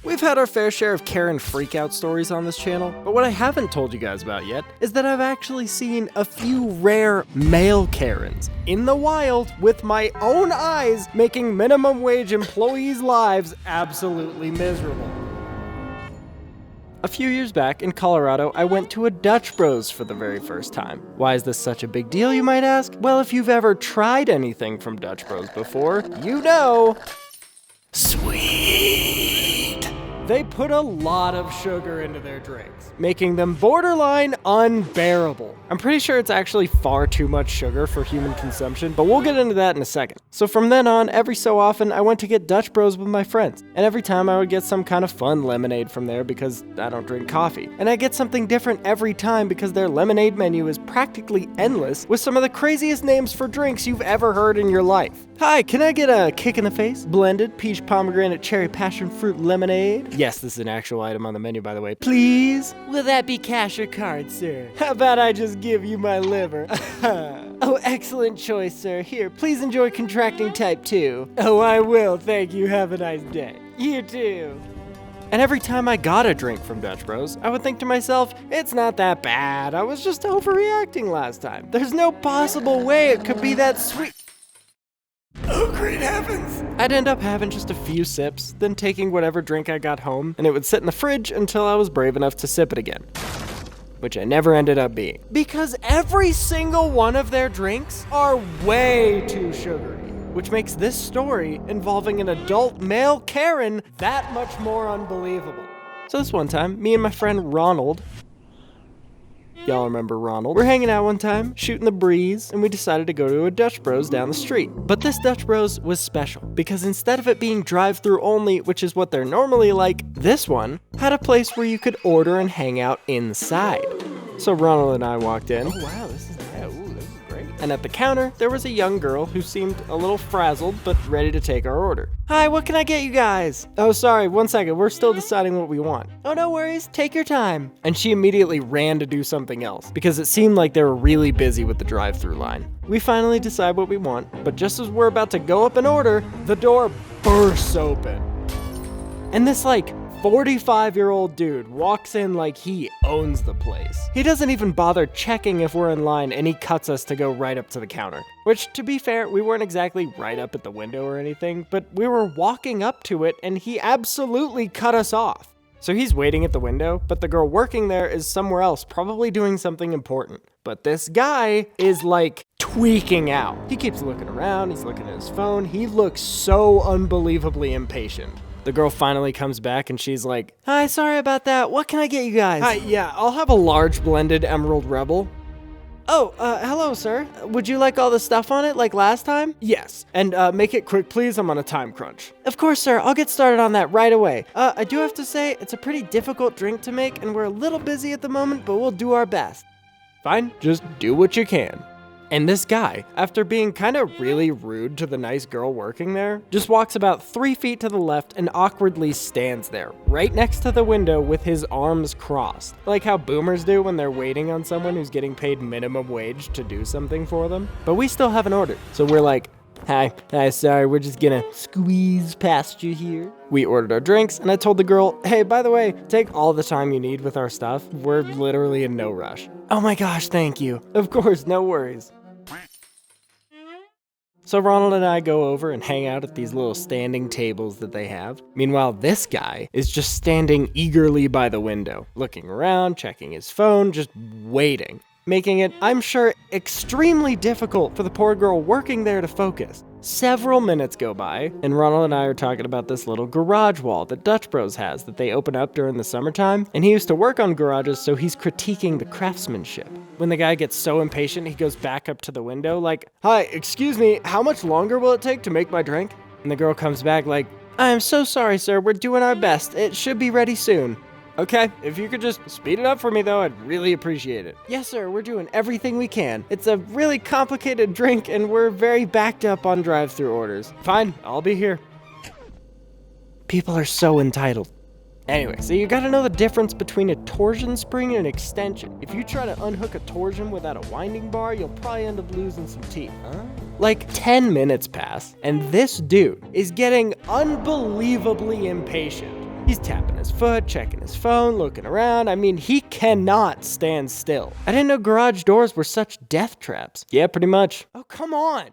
We've had our fair share of Karen freakout stories on this channel, but what I haven't told you guys about yet is that I've actually seen a few rare male Karens in the wild with my own eyes, making minimum wage employees' lives absolutely miserable. A few years back in Colorado, I went to a Dutch Bros for the very first time. Why is this such a big deal, you might ask? Well, if you've ever tried anything from Dutch Bros before, you know. Sweet. They put a lot of sugar into their drinks, making them borderline unbearable. I'm pretty sure it's actually far too much sugar for human consumption, but we'll get into that in a second. So from then on, every so often, I went to get Dutch Bros with my friends. And every time I would get some kind of fun lemonade from there because I don't drink coffee. And I get something different every time because their lemonade menu is practically endless with some of the craziest names for drinks you've ever heard in your life. Hi, can I get a kick in the face? Blended peach pomegranate cherry passion fruit lemonade? Yes, this is an actual item on the menu, by the way. Please? Will that be cash or card, sir? How about I just give you my liver? Oh, excellent choice, sir. Here, please enjoy contracting type 2. Oh, I will. Thank you. Have a nice day. You too. And every time I got a drink from Dutch Bros, I would think to myself, it's not that bad. I was just overreacting last time. There's no possible way it could be that sweet. Oh, great heavens! I'd end up having just a few sips, then taking whatever drink I got home, and it would sit in the fridge until I was brave enough to sip it again. Which I never ended up being. Because every single one of their drinks are way too sugary. Which makes this story involving an adult male Karen that much more unbelievable. So this one time, me and my friend Ronald, y'all remember Ronald, we're hanging out one time, shooting the breeze, and we decided to go to a Dutch Bros down the street. But this Dutch Bros was special, because instead of it being drive-through only, which is what they're normally like, this one had a place where you could order and hang out inside. So Ronald and I walked in. Oh wow, this is nice. Ooh, this is great. And at the counter, there was a young girl who seemed a little frazzled, but ready to take our order. Hi, what can I get you guys? Oh, sorry, 1 second, we're still deciding what we want. Oh, no worries, take your time. And she immediately ran to do something else, because it seemed like they were really busy with the drive-through line. We finally decide what we want, but just as we're about to go up and order, the door bursts open. And this, 45-year-old dude walks in like he owns the place. He doesn't even bother checking if we're in line, and he cuts us to go right up to the counter. Which, to be fair, we weren't exactly right up at the window or anything, but we were walking up to it, and he absolutely cut us off. So he's waiting at the window, but the girl working there is somewhere else, probably doing something important. But this guy is tweaking out. He keeps looking around, he's looking at his phone, he looks so unbelievably impatient. The girl finally comes back and she's like, hi, sorry about that. What can I get you guys? Hi, yeah, I'll have a large blended Emerald Rebel. Oh, hello, sir. Would you like all the stuff on it like last time? Yes. And make it quick, please. I'm on a time crunch. Of course, sir. I'll get started on that right away. I do have to say, it's a pretty difficult drink to make and we're a little busy at the moment, but we'll do our best. Fine. Just do what you can. And this guy, after being kind of really rude to the nice girl working there, just walks about 3 feet to the left and awkwardly stands there, right next to the window with his arms crossed. Like how boomers do when they're waiting on someone who's getting paid minimum wage to do something for them. But we still haven't ordered, so we're like, Hi, sorry, we're just gonna squeeze past you here. We ordered our drinks, and I told the girl, hey, by the way, take all the time you need with our stuff. We're literally in no rush. Oh my gosh, thank you. Of course, no worries. So Ronald and I go over and hang out at these little standing tables that they have. Meanwhile, this guy is just standing eagerly by the window, looking around, checking his phone, just waiting, making it, I'm sure, extremely difficult for the poor girl working there to focus. Several minutes go by, and Ronald and I are talking about this little garage wall that Dutch Bros has that they open up during the summertime, and he used to work on garages, so he's critiquing the craftsmanship. When the guy gets so impatient, he goes back up to the window like, hi, excuse me, how much longer will it take to make my drink? And the girl comes back like, I am so sorry, sir, we're doing our best. It should be ready soon. Okay, if you could just speed it up for me though, I'd really appreciate it. Yes, sir, we're doing everything we can. It's a really complicated drink and we're very backed up on drive-through orders. Fine, I'll be here. People are so entitled. Anyway, so you gotta know the difference between a torsion spring and an extension. If you try to unhook a torsion without a winding bar, you'll probably end up losing some teeth. 10 minutes pass, and this dude is getting unbelievably impatient. He's tapping his foot, checking his phone, looking around. I mean, he cannot stand still. I didn't know garage doors were such death traps. Yeah, pretty much. Oh, come on.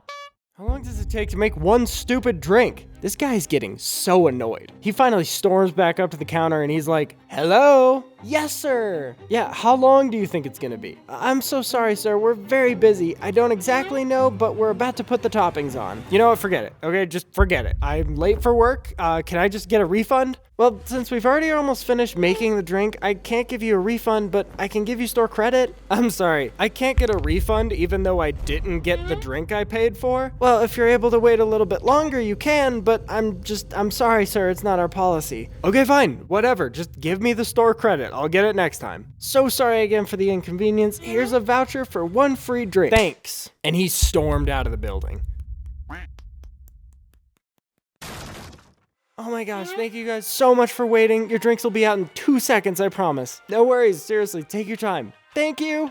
How long does it take to make one stupid drink? This guy's getting so annoyed. He finally storms back up to the counter and he's like, hello? Yes, sir. Yeah, how long do you think it's gonna be? I'm so sorry, sir. We're very busy. I don't exactly know, but we're about to put the toppings on. You know what? Forget it. Okay, just forget it. I'm late for work. Can I just get a refund? Well, since we've already almost finished making the drink, I can't give you a refund, but I can give you store credit. I'm sorry. I can't get a refund even though I didn't get the drink I paid for. Well, if you're able to wait a little bit longer, you can, but I'm sorry, sir. It's not our policy. Okay, fine. Whatever. Just give me the store credit. I'll get it next time. So sorry again for the inconvenience. Here's a voucher for 1 free drink. Thanks. And he stormed out of the building. Oh my gosh, thank you guys so much for waiting. Your drinks will be out in 2 seconds, I promise. No worries, seriously, take your time. Thank you.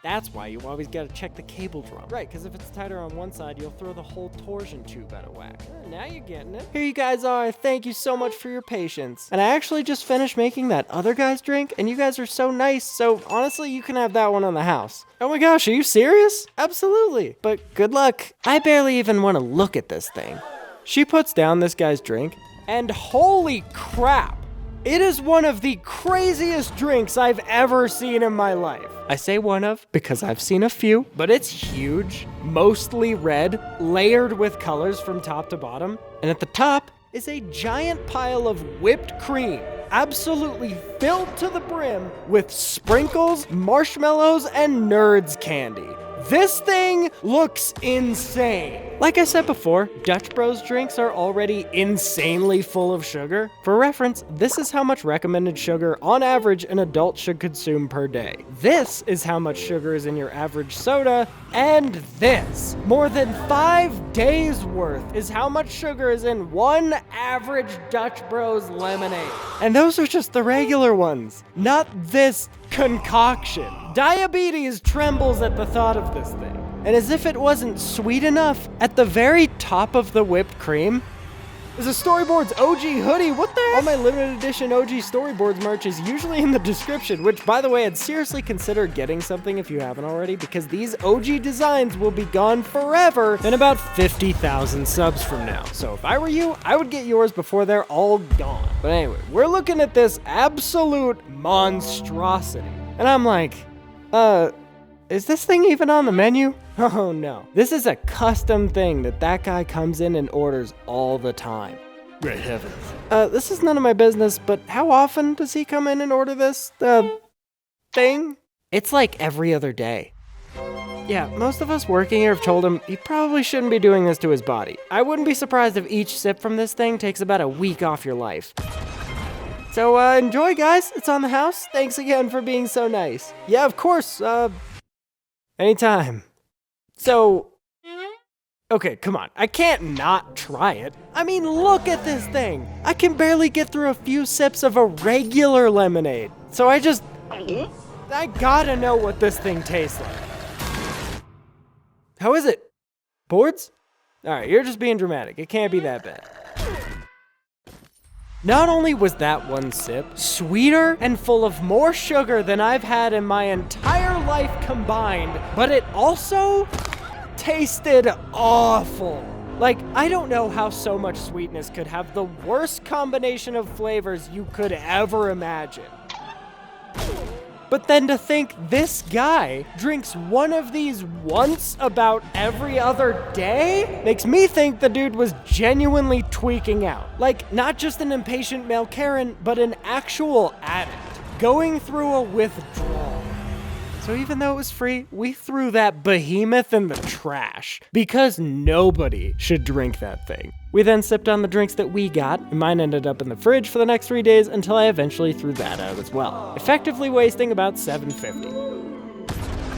That's why you always gotta check the cable drum. Right, because if it's tighter on one side, you'll throw the whole torsion tube out of whack. Now you're getting it. Here you guys are. Thank you so much for your patience. And I actually just finished making that other guy's drink, and you guys are so nice, so honestly, you can have that one on the house. Oh my gosh, are you serious? Absolutely. But good luck. I barely even want to look at this thing. She puts down this guy's drink, and holy crap! It is one of the craziest drinks I've ever seen in my life. I say one of because I've seen a few, but it's huge, mostly red, layered with colors from top to bottom. And at the top is a giant pile of whipped cream, absolutely filled to the brim with sprinkles, marshmallows, and Nerds candy. This thing looks insane. Like I said before, Dutch Bros drinks are already insanely full of sugar. For reference, this is how much recommended sugar on average an adult should consume per day. This is how much sugar is in your average soda, and this, more than 5 days worth, is how much sugar is in one average Dutch Bros lemonade. And those are just the regular ones, not this concoction. Diabetes trembles at the thought of this thing. And as if it wasn't sweet enough, at the very top of the whipped cream is a Storyboards OG hoodie. What the heck? All my limited edition OG Storyboards merch is usually in the description, which, by the way, I'd seriously consider getting something if you haven't already, because these OG designs will be gone forever in about 50,000 subs from now. So if I were you, I would get yours before they're all gone. But anyway, we're looking at this absolute monstrosity. And I'm like, is this thing even on the menu? Oh no. This is a custom thing that guy comes in and orders all the time. Great heavens. This is none of my business, but how often does he come in and order this, thing? It's like every other day. Yeah, most of us working here have told him he probably shouldn't be doing this to his body. I wouldn't be surprised if each sip from this thing takes about a week off your life. So, enjoy, guys. It's on the house. Thanks again for being so nice. Yeah, of course. Anytime. So, okay, come on. I can't not try it. I mean, look at this thing. I can barely get through a few sips of a regular lemonade. So I gotta know what this thing tastes like. How is it? Boards? All right, you're just being dramatic. It can't be that bad. Not only was that one sip sweeter and full of more sugar than I've had in my entire life combined, but it also tasted awful. Like, I don't know how so much sweetness could have the worst combination of flavors you could ever imagine. But then to think this guy drinks one of these once about every other day makes me think the dude was genuinely tweaking out. Like, not just an impatient male Karen, but an actual addict going through a withdrawal. So even though it was free, we threw that behemoth in the trash because nobody should drink that thing. We then sipped on the drinks that we got, and mine ended up in the fridge for the next 3 days until I eventually threw that out as well, effectively wasting about $7.50.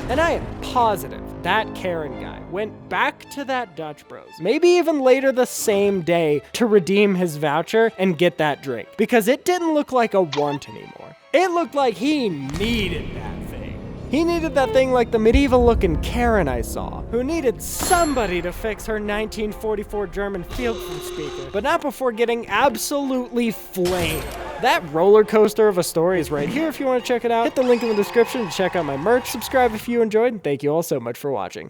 And I am positive that Karen guy went back to that Dutch Bros, maybe even later the same day, to redeem his voucher and get that drink, because it didn't look like a want anymore. It looked like he needed that thing. He needed that thing like the medieval-looking Karen I saw, who needed somebody to fix her 1944 German field speaker, but not before getting absolutely flamed. That roller coaster of a story is right here if you want to check it out. Hit the link in the description to check out my merch. Subscribe if you enjoyed, and thank you all so much for watching.